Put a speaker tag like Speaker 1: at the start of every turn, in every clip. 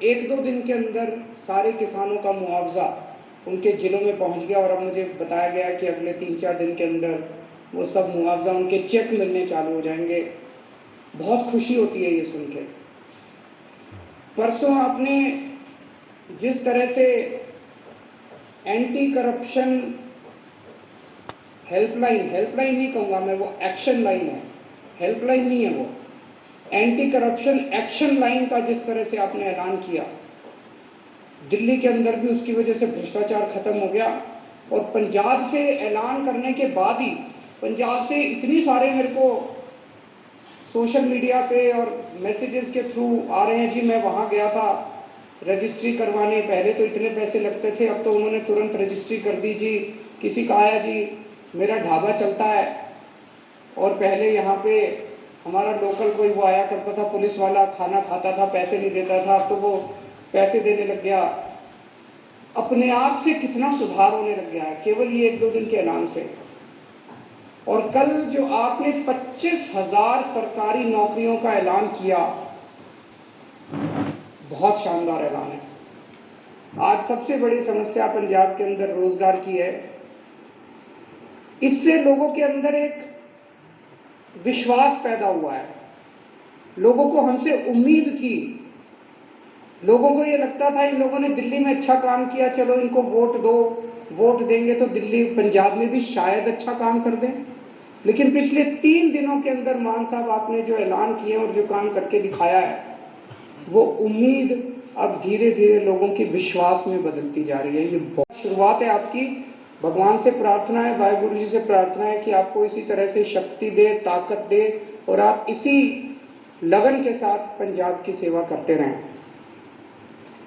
Speaker 1: एक दो दिन के अंदर सारे किसानों का मुआवजा उनके जिलों में पहुंच गया और अब मुझे बताया गया कि अगले 3-4 दिन के अंदर वो सब मुआवजा उनके चेक मिलने चालू हो जाएंगे। बहुत खुशी होती है ये सुन के। परसों आपने जिस तरह से एंटी करप्शन हेल्पलाइन नहीं कहूंगा मैं, वो एक्शन लाइन है, हेल्पलाइन नहीं है वो, एंटी करप्शन एक्शन लाइन का जिस तरह से आपने ऐलान किया, दिल्ली के अंदर भी उसकी वजह से भ्रष्टाचार खत्म हो गया। और पंजाब से ऐलान करने के बाद ही पंजाब से इतनी सारे मेरे को सोशल मीडिया पे और मैसेजेस के थ्रू आ रहे हैं, जी मैं वहां गया था रजिस्ट्री करवाने, पहले तो इतने पैसे लगते थे, अब तो उन्होंने तुरंत रजिस्ट्री कर दी जी। किसी का आया जी मेरा ढाबा चलता है और पहले यहाँ पे हमारा लोकल कोई वो आया करता था पुलिस वाला, खाना खाता था, पैसे नहीं देता था, अब तो वो पैसे देने लग गया। अपने आप से कितना सुधार होने लग गया है केवल ये 1-2 दिन के ऐलान से। और कल जो आपने 25,000 सरकारी नौकरियों का ऐलान किया, बहुत शानदार ऐलान है। आज सबसे बड़ी समस्या पंजाब के अंदर रोजगार की है। इससे लोगों के अंदर एक विश्वास पैदा हुआ है, लोगों को हमसे उम्मीद थी, लोगों को ये लगता था इन लोगों ने दिल्ली में अच्छा काम किया, चलो इनको वोट दो, वोट देंगे तो दिल्ली पंजाब में भी शायद अच्छा काम कर दें। लेकिन पिछले 3 दिनों के अंदर मान साहब आपने जो ऐलान किए और जो काम करके दिखाया है, वो उम्मीद अब धीरे धीरे लोगों की विश्वास में बदलती जा रही है। ये बहुत शुरुआत है आपकी। भगवान से प्रार्थना है, वाहिगुरु जी से प्रार्थना है कि आपको इसी तरह से शक्ति दे, ताकत दे और आप इसी लगन के साथ पंजाब की सेवा करते रहें।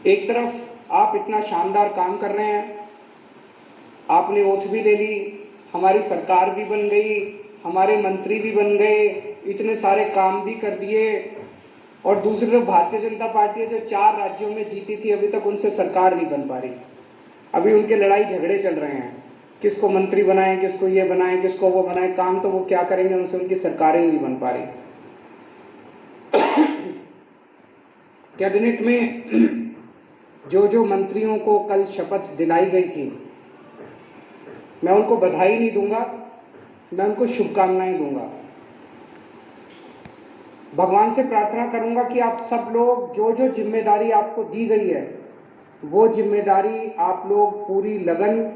Speaker 1: एक तरफ आप इतना शानदार काम कर रहे हैं, आपने ओथ भी ले ली, हमारी सरकार भी बन गई, हमारे मंत्री भी बन गए, इतने सारे काम भी कर दिए, और दूसरी तरफ भारतीय जनता पार्टी है जो 4 राज्यों में जीती थी, अभी तक उनसे सरकार नहीं बन पा रही। अभी उनके लड़ाई झगड़े चल रहे हैं, किसको मंत्री बनाएं, किसको ये बनाएं, किसको वो बनाएं, काम तो वो क्या करेंगे, उनसे उनकी सरकारें नहीं बन पा रही। कैबिनेट में जो मंत्रियों को कल शपथ दिलाई गई थी, मैं उनको बधाई नहीं दूंगा, मैं उनको शुभकामनाएं दूंगा। भगवान से प्रार्थना करूंगा कि आप सब लोग जो जिम्मेदारी आपको दी गई है, वो जिम्मेदारी आप लोग पूरी लगन,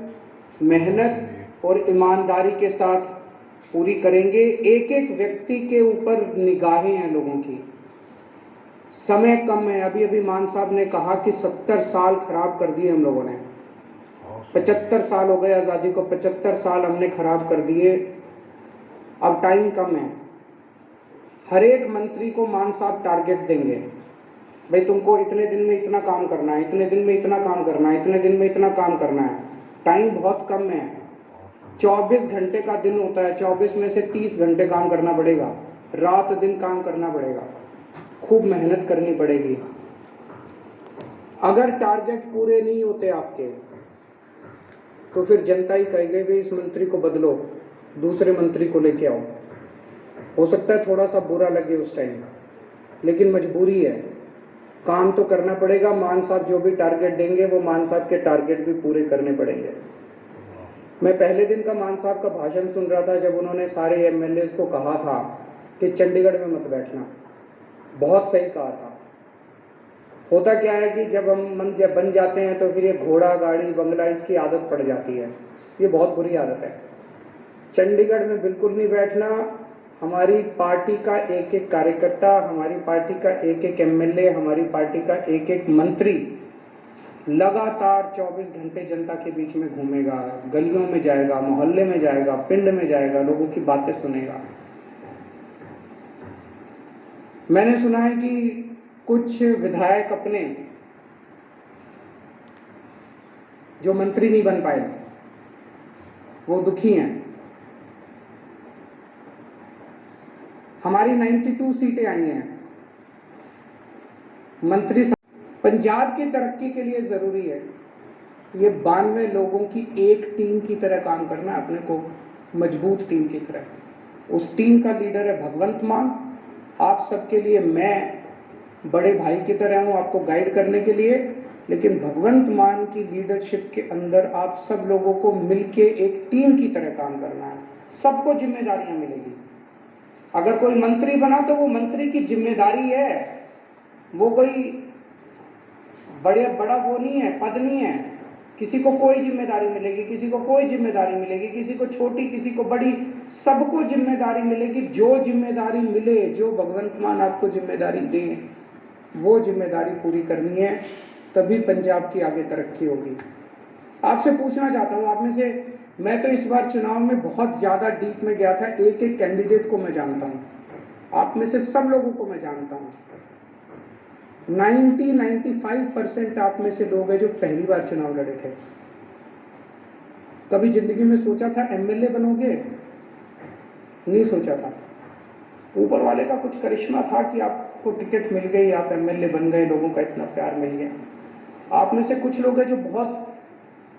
Speaker 1: मेहनत और ईमानदारी के साथ पूरी करेंगे। एक एक व्यक्ति के ऊपर निगाहें हैं लोगों की, समय कम है। अभी अभी मान साहब ने कहा कि 70 साल खराब कर दिए हम लोगों ने, 75 साल हो गए आजादी को, 75 साल हमने खराब कर दिए, अब टाइम कम है। हर एक मंत्री को मान साहब टारगेट देंगे, भाई तुमको इतने दिन में इतना काम करना है, इतने दिन में इतना काम करना है, इतने दिन में इतना काम करना है। टाइम बहुत कम है, 24 घंटे का दिन होता है, 24 में से 30 घंटे काम करना पड़ेगा, रात दिन काम करना पड़ेगा, खूब मेहनत करनी पड़ेगी। अगर टारगेट पूरे नहीं होते आपके तो फिर जनता ही कहेगी भाई इस मंत्री को बदलो, दूसरे मंत्री को लेके आओ। हो सकता है थोड़ा सा बुरा लगे उस टाइम, लेकिन मजबूरी है, काम तो करना पड़ेगा। मान साहब जो भी टारगेट देंगे वो मान साहब के टारगेट भी पूरे करने पड़ेंगे। मैं पहले दिन का मान साहब का भाषण सुन रहा था जब उन्होंने सारे एमएलए को कहा था कि चंडीगढ़ में मत बैठना, बहुत सही कहा था। होता क्या है कि जब हम बन जाते हैं तो फिर ये घोड़ा गाड़ी बंगला इसकी आदत पड़ जाती है, ये बहुत बुरी आदत है। चंडीगढ़ में बिल्कुल नहीं बैठना। हमारी पार्टी का एक एक कार्यकर्ता, हमारी पार्टी का एक एक एमएलए, हमारी पार्टी का एक एक मंत्री लगातार 24 घंटे जनता के बीच में घूमेगा, गलियों में जाएगा, मोहल्ले में जाएगा, पिंड में जाएगा, लोगों की बातें सुनेगा। मैंने सुना है कि कुछ विधायक अपने जो मंत्री नहीं बन पाए वो दुखी हैं। हमारी 92 सीटें आई हैं मंत्री। पंजाब की तरक्की के लिए जरूरी है ये 92 लोगों की एक टीम की तरह काम करना, अपने को मजबूत टीम की तरह। उस टीम का लीडर है भगवंत मान। आप सबके लिए मैं बड़े भाई की तरह हूं आपको गाइड करने के लिए, लेकिन भगवंत मान की लीडरशिप के अंदर आप सब लोगों को मिलके एक टीम की तरह काम करना है। सबको जिम्मेदारियां मिलेगी। अगर कोई मंत्री बना तो वो मंत्री की जिम्मेदारी है, वो कोई बड़ा वो नहीं है, पद नहीं है। किसी को कोई जिम्मेदारी मिलेगी, किसी को कोई जिम्मेदारी मिलेगी, किसी को छोटी, किसी को बड़ी, सबको जिम्मेदारी मिलेगी। जो जिम्मेदारी मिले, जो भगवंत मान आपको जिम्मेदारी दे, वो जिम्मेदारी पूरी करनी है, तभी पंजाब की आगे तरक्की होगी। आपसे पूछना चाहता हूं, आप में से, मैं तो इस बार चुनाव में बहुत ज्यादा डीप में गया था, एक एक कैंडिडेट को मैं जानता हूं, आप में से सब लोगों को मैं जानता हूं। 95% आप में से लोग हैं जो पहली बार चुनाव लड़े थे। कभी जिंदगी में सोचा था एमएलए बनोगे? नहीं सोचा था। ऊपर वाले का कुछ करिश्मा था कि आपको टिकट मिल गई, आप एमएलए बन गए, लोगों का इतना प्यार मिल गया। आप में से कुछ लोग हैं जो बहुत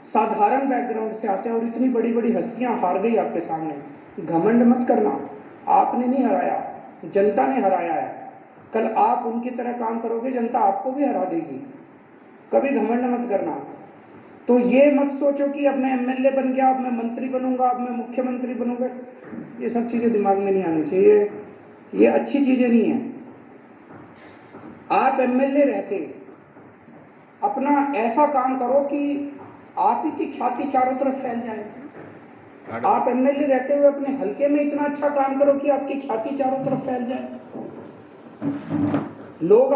Speaker 1: साधारण बैकग्राउंड से आते हैं और इतनी बड़ी बड़ी हस्तियां हार गई आपके सामने। घमंड मत करना, आपने नहीं हराया, जनता ने हराया है। कल आप उनकी तरह काम करोगे, जनता आपको भी हरा देगी। कभी घमंड मत करना। तो ये मत सोचो कि अब मैं एमएलए बन गया, अब मैं मंत्री बनूंगा, अब मैं मुख्यमंत्री बनूंगा। ये सब चीजें दिमाग में नहीं आनी चाहिए, ये अच्छी चीजें नहीं है। आप एमएलए रहते अपना ऐसा काम करो कि आप ही की ख्याति चारों तरफ फैल जाए। आप एमएलए रहते हुए अपने हल्के में इतना अच्छा काम करो कि आपकी ख्याति चारों तरफ फैल जाए। लोग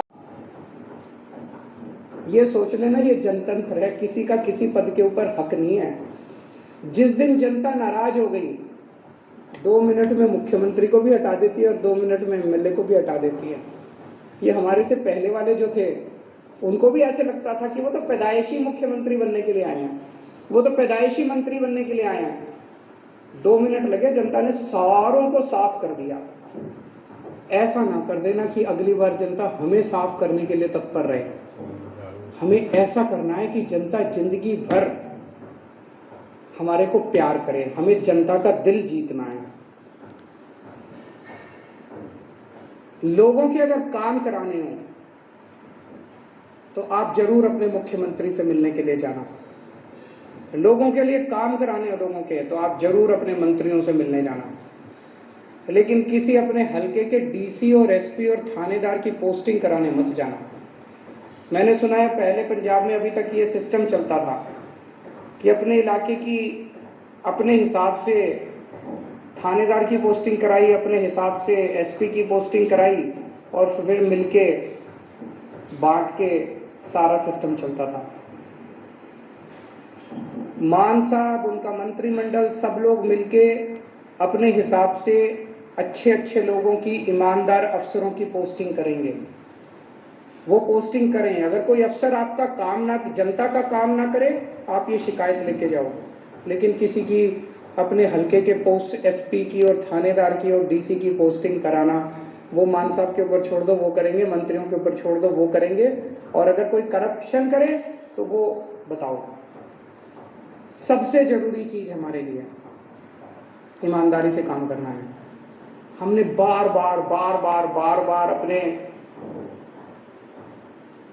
Speaker 1: ये सोच लेना ये जनतंत्र है, किसी का किसी पद के ऊपर हक नहीं है। जिस दिन जनता नाराज हो गई, 2 मिनट में मुख्यमंत्री को भी हटा देती है और 2 मिनट में एमएलए को भी हटा देती है। ये हमारे से पहले वाले जो थे, उनको भी ऐसे लगता था कि वो तो पैदाइशी मुख्यमंत्री बनने के लिए आए हैं, वो तो पैदाइशी मंत्री बनने के लिए आए हैं। 2 मिनट लगे, जनता ने सारों को साफ कर दिया। ऐसा ना कर देना कि अगली बार जनता हमें साफ करने के लिए तत्पर रहे। हमें ऐसा करना है कि जनता जिंदगी भर हमारे को प्यार करे, हमें जनता का दिल जीतना है। लोगों के अगर काम कराने हो तो आप जरूर अपने मुख्यमंत्री से मिलने के लिए जाना। लोगों के लिए काम कराने हो लोगों के, तो आप जरूर अपने मंत्रियों से मिलने जाना। लेकिन किसी अपने हल्के के डीसी और एसपी और थानेदार की पोस्टिंग कराने मत जाना। मैंने सुना है पहले पंजाब में अभी तक ये सिस्टम चलता था कि अपने इलाके की अपने हिसाब से थानेदार की पोस्टिंग कराई, अपने हिसाब से एसपी की पोस्टिंग कराई और फिर मिलके बांट के सारा सिस्टम चलता था। मान साहब, उनका मंत्रिमंडल, सब लोग मिलके अपने हिसाब से अच्छे अच्छे लोगों की, ईमानदार अफसरों की पोस्टिंग करेंगे। वो पोस्टिंग करें। अगर कोई अफसर आपका काम ना, जनता का काम ना करे, आप ये शिकायत लेके जाओ। लेकिन किसी की अपने हल्के के पोस्ट एसपी की और थानेदार की और डीसी की पोस्टिंग कराना, वो मान साहब के ऊपर छोड़ दो, वो करेंगे। मंत्रियों के ऊपर छोड़ दो, वो करेंगे। और अगर कोई करप्शन करे तो वो बताओ। सबसे जरूरी चीज हमारे लिए ईमानदारी से काम करना है। हमने बार बार अपने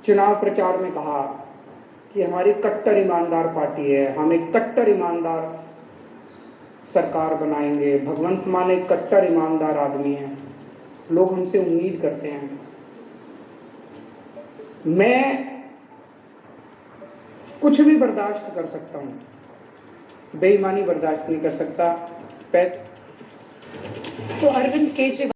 Speaker 1: चुनाव प्रचार में कहा कि हमारी कट्टर ईमानदार पार्टी है, हम एक कट्टर ईमानदार सरकार बनाएंगे। भगवंत मान एक कट्टर ईमानदार आदमी है, लोग हमसे उम्मीद करते हैं। मैं कुछ भी बर्दाश्त कर सकता हूं, बेईमानी बर्दाश्त नहीं कर सकता। तो अरविंद केजरीवाल